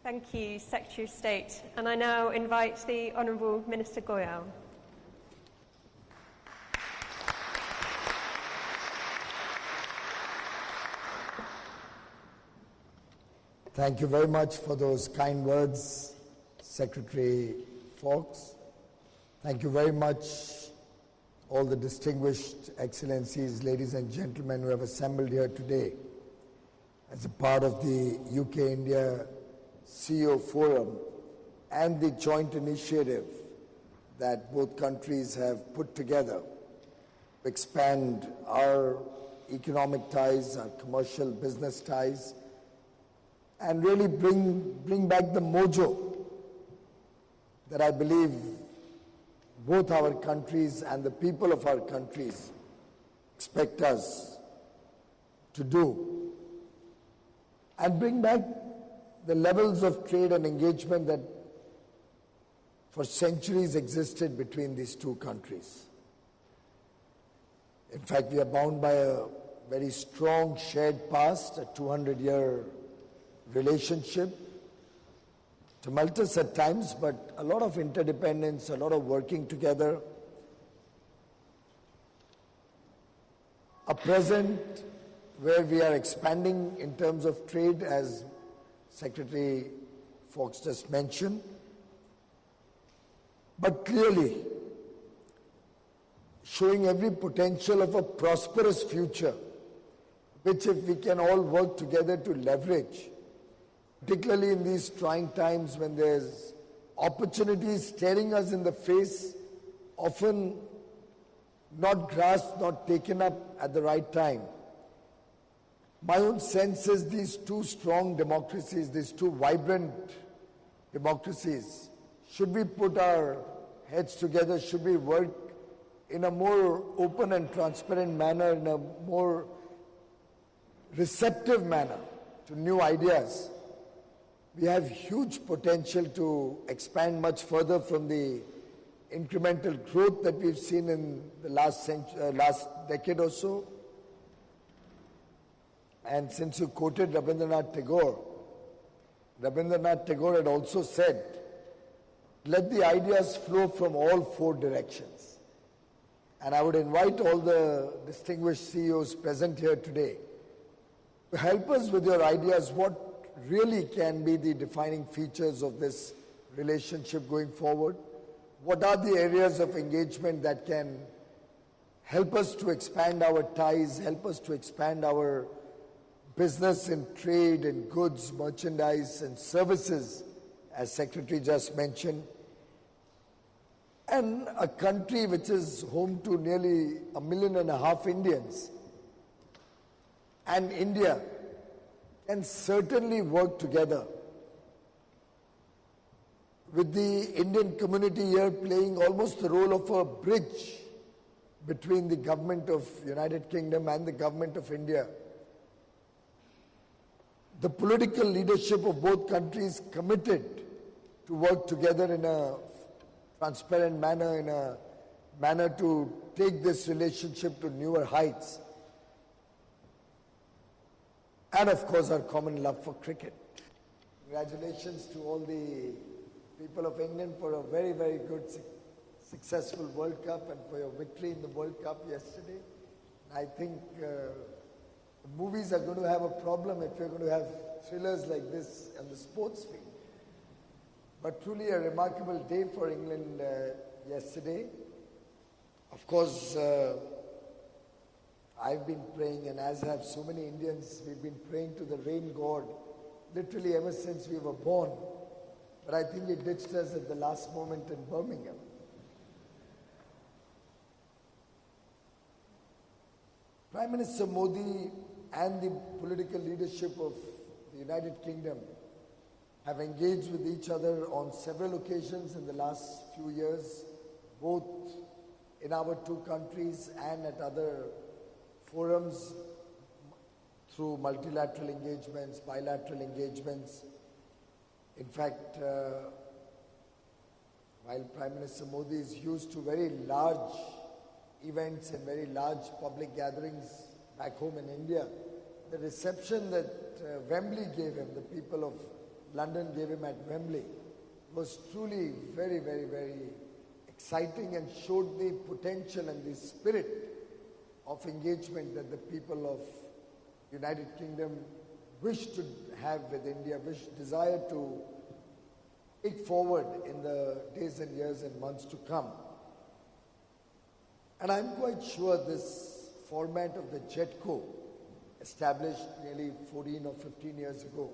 Thank you, Secretary of State. And I now invite the Honourable Minister Goyal. Thank you very much for those kind words, Secretary Fox. Thank you very much, all the distinguished excellencies, ladies and gentlemen who have assembled here today as a part of the UK-India CEO Forum and the joint initiative that both countries have put together to expand our economic ties, our commercial business ties, and really bring back the mojo that I believe both our countries and the people of our countries expect us to do, and bring back the levels of trade and engagement that for centuries existed between these two countries. In fact, we are bound by a very strong shared past, a 200-year relationship, tumultuous at times, but a lot of interdependence, a lot of working together. A present where we are expanding in terms of trade, as Secretary Fox just mentioned, but clearly showing every potential of a prosperous future, which if we can all work together to leverage, particularly in these trying times when there's opportunities staring us in the face, often not grasped, not taken up at the right time. My own sense is these two strong democracies, these two vibrant democracies, should we put our heads together, should we work in a more open and transparent manner, in a more receptive manner to new ideas, we have huge potential to expand much further from the incremental growth that we've seen in the last decade or so. And since you quoted Rabindranath Tagore had also said, let the ideas flow from all four directions. And I would invite all the distinguished CEOs present here today to help us with your ideas, what really can be the defining features of this relationship going forward. What are the areas of engagement that can help us to expand our ties, help us to expand our business in trade and goods, merchandise and services, as Secretary just mentioned. And a country which is home to nearly 1.5 million Indians, and India can certainly work together with the Indian community here playing almost the role of a bridge between the government of United Kingdom and the government of India. The political leadership of both countries committed to work together in a transparent manner, in a manner to take this relationship to newer heights. And of course, our common love for cricket. Congratulations to all the people of England for a very, very good, successful World Cup and for your victory in the World Cup yesterday. I think the movies are going to have a problem if you're going to have thrillers like this on the sports field. But truly a remarkable day for England yesterday. Of course, I've been praying, and as have so many Indians, we've been praying to the rain god literally ever since we were born. But I think he ditched us at the last moment in Birmingham. Prime Minister Modi and the political leadership of the United Kingdom have engaged with each other on several occasions in the last few years, both in our two countries and at other forums through multilateral engagements, bilateral engagements. In fact, while Prime Minister Modi is used to very large events and very large public gatherings back home in India, the reception that Wembley gave him, the people of London gave him at Wembley was truly very, very, very exciting and showed the potential and the spirit of engagement that the people of United Kingdom wish to have with India, desire to take forward in the days and years and months to come. And I'm quite sure this format of the JETCO, established nearly 14 or 15 years ago,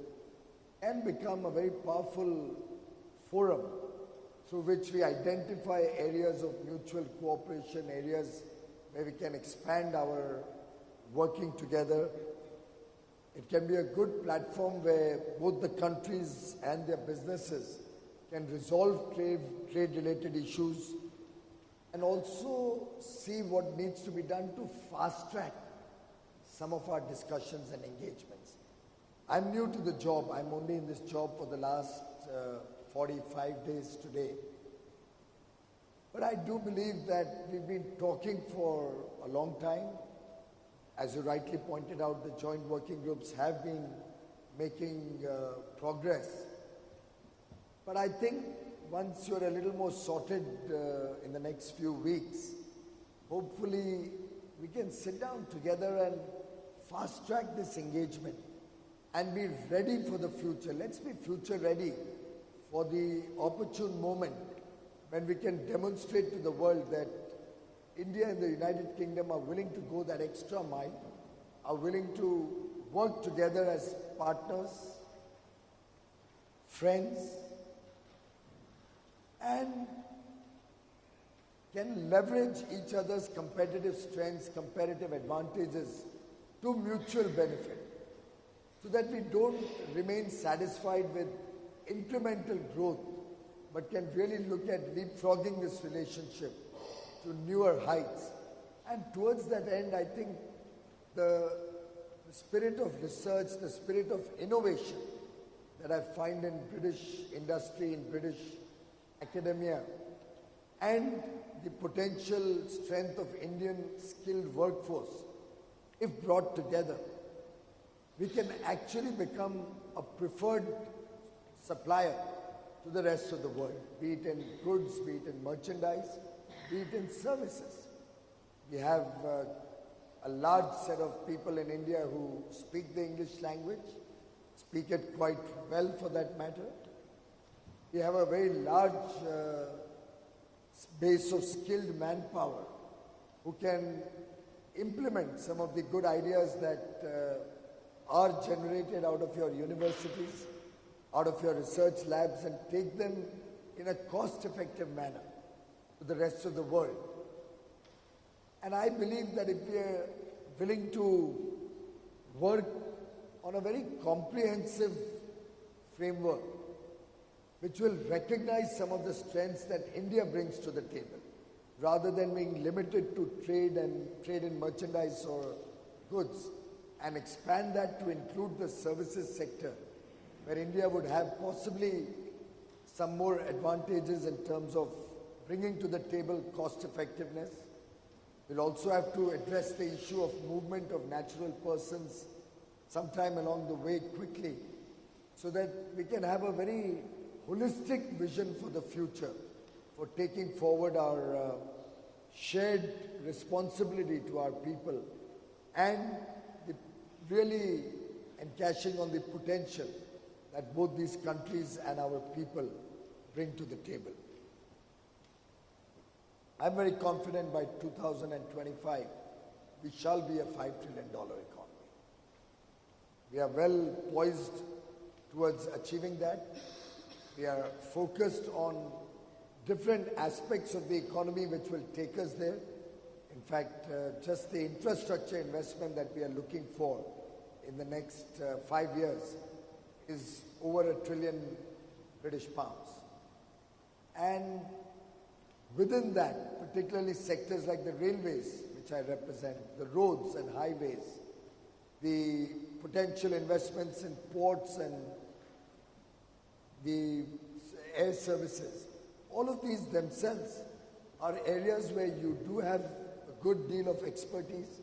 can become a very powerful forum through which we identify areas of mutual cooperation, areas where we can expand our working together. It can be a good platform where both the countries and their businesses can resolve trade-related issues and also see what needs to be done to fast-track some of our discussions and engagements. I'm new to the job. I'm only in this job for the last 45 days today. But I do believe that we've been talking for a long time. As you rightly pointed out, the joint working groups have been making progress. But I think once you're a little more sorted in the next few weeks, hopefully we can sit down together and fast-track this engagement and be ready for the future. Let's be future ready for the opportune moment when we can demonstrate to the world that India and the United Kingdom are willing to go that extra mile, are willing to work together as partners, friends, and can leverage each other's competitive strengths, competitive advantages to mutual benefit, so that we don't remain satisfied with incremental growth, but can really look at leapfrogging this relationship to newer heights. And towards that end, I think the spirit of research, the spirit of innovation that I find in British industry, in British academia, and the potential strength of Indian skilled workforce, if brought together, we can actually become a preferred supplier to the rest of the world, be it in goods, be it in merchandise, be it in services. We have a large set of people in India who speak the English language, speak it quite well for that matter. We have a very large base of skilled manpower who can implement some of the good ideas that are generated out of your universities, out of your research labs, and take them in a cost-effective manner to the rest of the world. And I believe that if we are willing to work on a very comprehensive framework, which will recognize some of the strengths that India brings to the table, rather than being limited to trade in merchandise or goods, and expand that to include the services sector, where India would have possibly some more advantages in terms of bringing to the table cost effectiveness. We'll also have to address the issue of movement of natural persons sometime along the way quickly, so that we can have a very holistic vision for the future, for taking forward our shared responsibility to our people, and really encashing on the potential that both these countries and our people bring to the table. I'm very confident by 2025 we shall be a $5 trillion economy. We are well poised towards achieving that. We are focused on different aspects of the economy which will take us there. In fact, just the infrastructure investment that we are looking for in the next 5 years is over £1 trillion British pounds. And within that, particularly sectors like the railways, which I represent, the roads and highways, the potential investments in ports and the air services, all of these themselves are areas where you do have a good deal of expertise.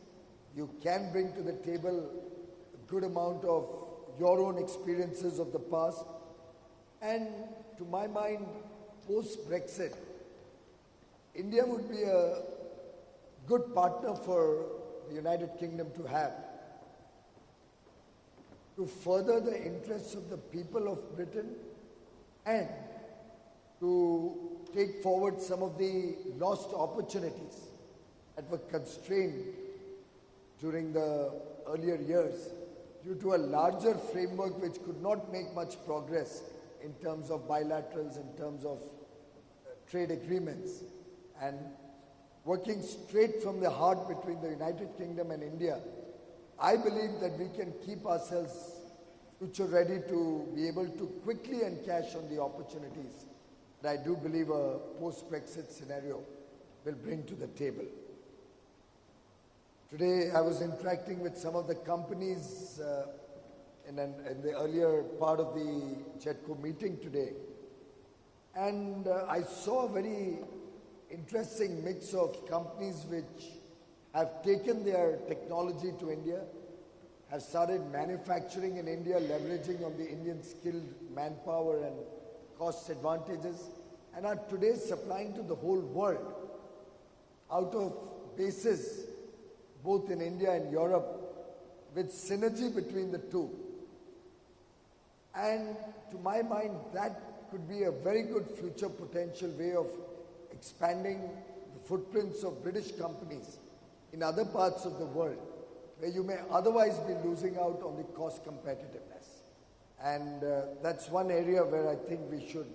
You can bring to the table a good amount of your own experiences of the past, And to my mind, post-Brexit, India would be a good partner for the United Kingdom to have to further the interests of the people of Britain and to take forward some of the lost opportunities that were constrained during the earlier years due to a larger framework which could not make much progress in terms of bilaterals, in terms of trade agreements. And working straight from the heart between the United Kingdom and India, I believe that we can keep ourselves future ready to be able to quickly encash on the opportunities that I do believe a post-Brexit scenario will bring to the table. Today I was interacting with some of the companies in the earlier part of the JETCO meeting today, and I saw a very interesting mix of companies which have taken their technology to India, have started manufacturing in India, leveraging on the Indian skilled manpower and cost advantages, and are today supplying to the whole world out of bases both in India and Europe, with synergy between the two. And to my mind, that could be a very good future potential way of expanding the footprints of British companies in other parts of the world where you may otherwise be losing out on the cost competitiveness. And that's one area where I think we should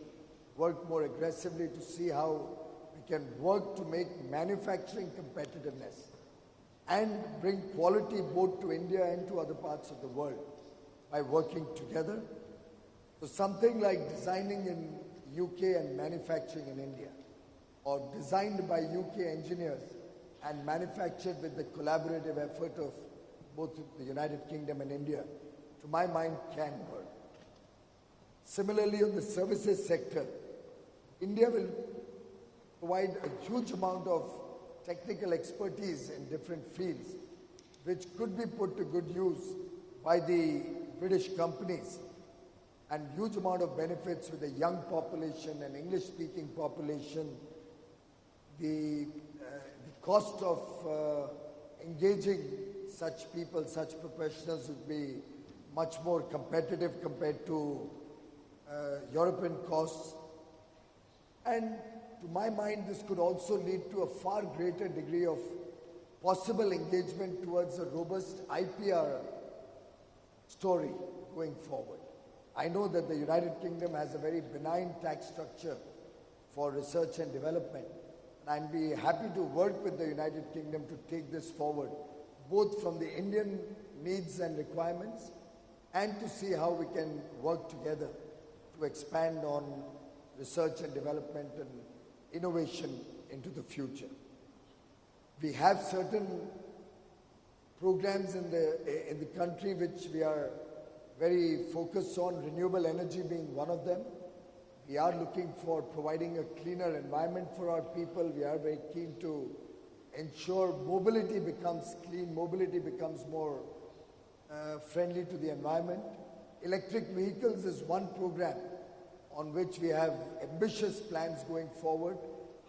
work more aggressively to see how we can work to make manufacturing competitiveness and bring quality both to India and to other parts of the world by working together. So something like designing in UK and manufacturing in India, or designed by UK engineers and manufactured with the collaborative effort of both the United Kingdom and India, to my mind can work. Similarly, on the services sector, India will provide a huge amount of technical expertise in different fields, which could be put to good use by the British companies, and huge amount of benefits with a young population and English-speaking population. The cost of engaging such people, such professionals would be much more competitive compared to European costs. And to my mind, this could also lead to a far greater degree of possible engagement towards a robust IPR story going forward. I know that the United Kingdom has a very benign tax structure for research and development, and I'd be happy to work with the United Kingdom to take this forward, both from the Indian needs and requirements, and to see how we can work together to expand on research and development and innovation into the future. We have certain programs in the country which we are very focused on, renewable energy being one of them. We are looking for providing a cleaner environment for our people. We are very keen to ensure mobility becomes clean, mobility becomes more friendly to the environment. Electric vehicles is one program on which we have ambitious plans going forward.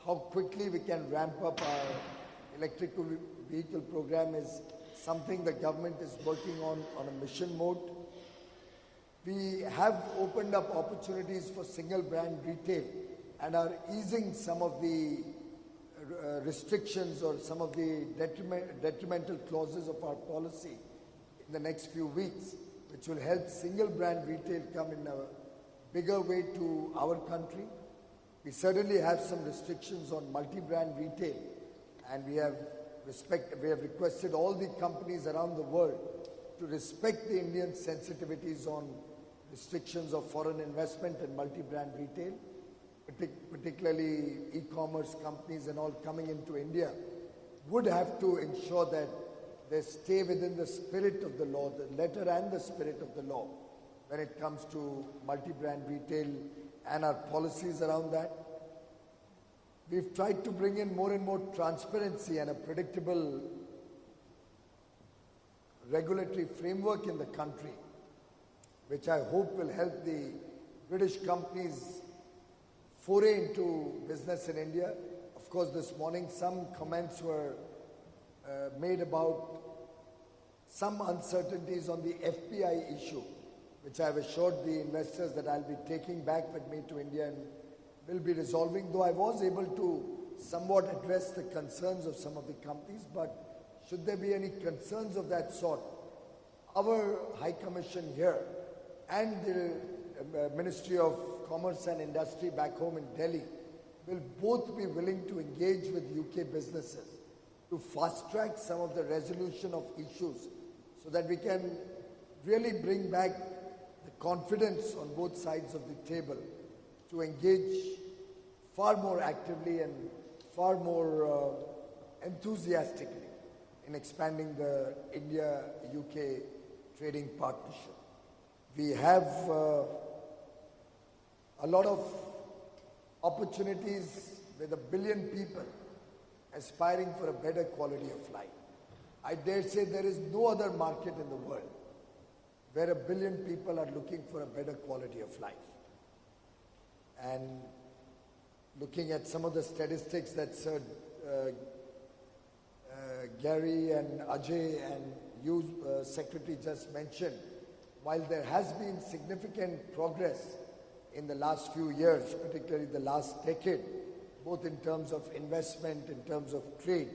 How quickly we can ramp up our electrical vehicle program is something the government is working on a mission mode. We have opened up opportunities for single brand retail and are easing some of the restrictions or some of the detrimental clauses of our policy in the next few weeks, which will help single brand retail come in a bigger way to our country. We certainly have some restrictions on multi-brand retail, and we have requested all the companies around the world to respect the Indian sensitivities on restrictions of foreign investment and multi-brand retail, particularly e-commerce companies and all coming into India, would have to ensure that they stay within the spirit of the law, the letter and the spirit of the law, when it comes to multi-brand retail and our policies around that. We've tried to bring in more and more transparency and a predictable regulatory framework in the country, which I hope will help the British companies foray into business in India. Of course, this morning some comments were made about some uncertainties on the FPI issue, which I have assured the investors that I'll be taking back with me to India and will be resolving, though I was able to somewhat address the concerns of some of the companies. But should there be any concerns of that sort, our High Commission here and the Ministry of Commerce and Industry back home in Delhi will both be willing to engage with UK businesses to fast-track some of the resolution of issues so that we can really bring back the confidence on both sides of the table to engage far more actively and far more enthusiastically in expanding the India-UK trading partnership. We have a lot of opportunities with 1 billion people aspiring for a better quality of life. I dare say there is no other market in the world where 1 billion people are looking for a better quality of life. And looking at some of the statistics that Sir Gary and Ajay and you, Secretary, just mentioned, while there has been significant progress in the last few years, particularly the last decade, both in terms of investment, in terms of trade,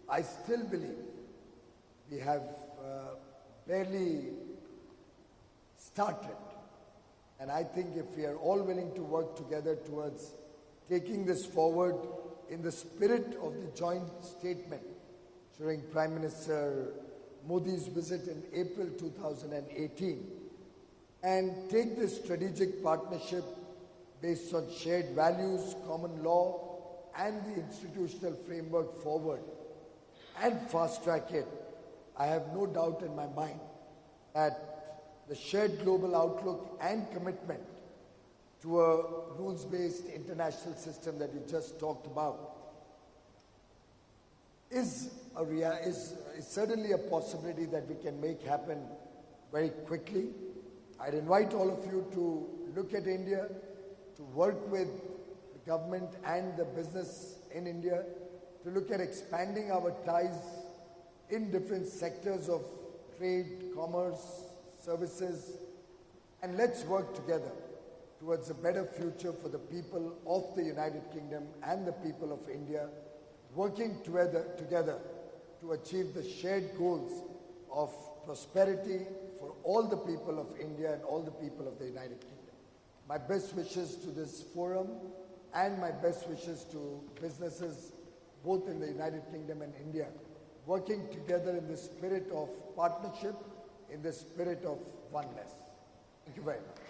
I still believe we have barely started. And I think if we are all willing to work together towards taking this forward in the spirit of the joint statement during Prime Minister Modi's visit in April 2018, and take this strategic partnership based on shared values, common law, and the institutional framework forward, and fast-track it, I have no doubt in my mind that the shared global outlook and commitment to a rules-based international system that you just talked about is certainly a possibility that we can make happen very quickly. I'd invite all of you to look at India, to work with the government and the business in India, to look at expanding our ties in different sectors of trade, commerce, services, and let's work together towards a better future for the people of the United Kingdom and the people of India, working together to achieve the shared goals of prosperity for all the people of India and all the people of the United Kingdom. My best wishes to this forum and my best wishes to businesses both in the United Kingdom and India, working together in the spirit of partnership, in the spirit of oneness. Thank you very much.